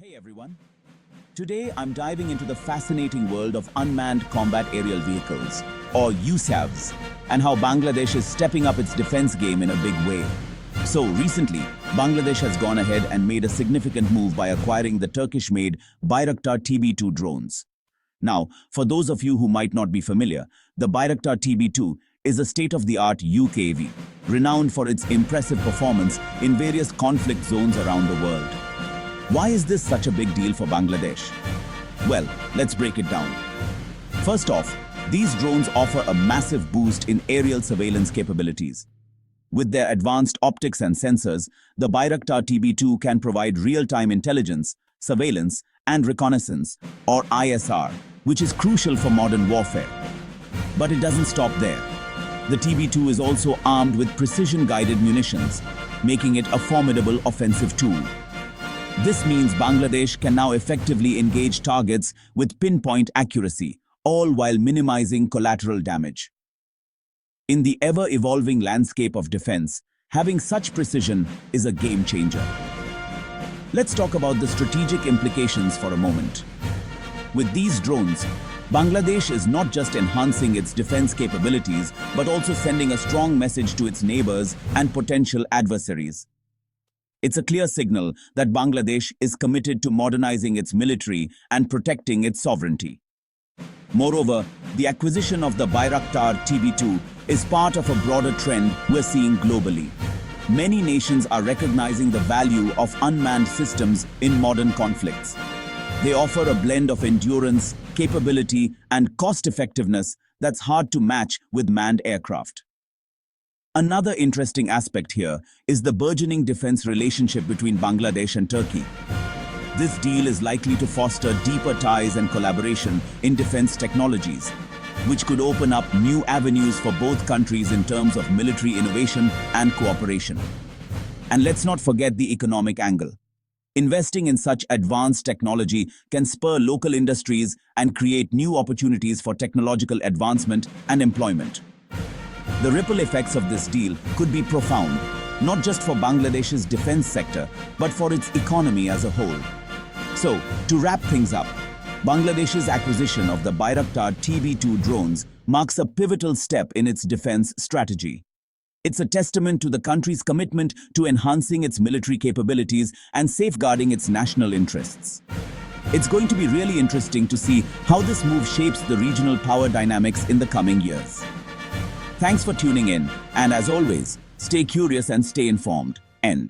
Hey everyone. Today I'm diving into the fascinating world of unmanned combat aerial vehicles, or UCAVs, and how Bangladesh is stepping up its defense game in a big way. So recently, Bangladesh has gone ahead and made a significant move by acquiring the Turkish-made Bayraktar TB2 drones. Now, for those of you who might not be familiar, the Bayraktar TB2 is a state-of-the-art UCAV, renowned for its impressive performance in various conflict zones around the world. Why is this such a big deal for Bangladesh? Well, let's break it down. First off, these drones offer a massive boost in aerial surveillance capabilities. With their advanced optics and sensors, the Bayraktar TB2 can provide real-time intelligence, surveillance, and reconnaissance, or ISR, which is crucial for modern warfare. But it doesn't stop there. The TB2 is also armed with precision-guided munitions, making it a formidable offensive tool. This means Bangladesh can now effectively engage targets with pinpoint accuracy, all while minimizing collateral damage. In the ever-evolving landscape of defense, having such precision is a game changer. Let's talk about the strategic implications for a moment. With these drones, Bangladesh is not just enhancing its defense capabilities, but also sending a strong message to its neighbors and potential adversaries. It's a clear signal that Bangladesh is committed to modernizing its military and protecting its sovereignty. Moreover, the acquisition of the Bayraktar TB2 is part of a broader trend we're seeing globally. Many nations are recognizing the value of unmanned systems in modern conflicts. They offer a blend of endurance, capability, and cost-effectiveness that's hard to match with manned aircraft. Another interesting aspect here is the burgeoning defense relationship between Bangladesh and Turkey. This deal is likely to foster deeper ties and collaboration in defense technologies, which could open up new avenues for both countries in terms of military innovation and cooperation. And let's not forget the economic angle. Investing in such advanced technology can spur local industries and create new opportunities for technological advancement and employment. The ripple effects of this deal could be profound, not just for Bangladesh's defense sector, but for its economy as a whole. So, to wrap things up, Bangladesh's acquisition of the Bayraktar TB2 drones marks a pivotal step in its defense strategy. It's a testament to the country's commitment to enhancing its military capabilities and safeguarding its national interests. It's going to be really interesting to see how this move shapes the regional power dynamics in the coming years. Thanks for tuning in, and as always, stay curious and stay informed. End.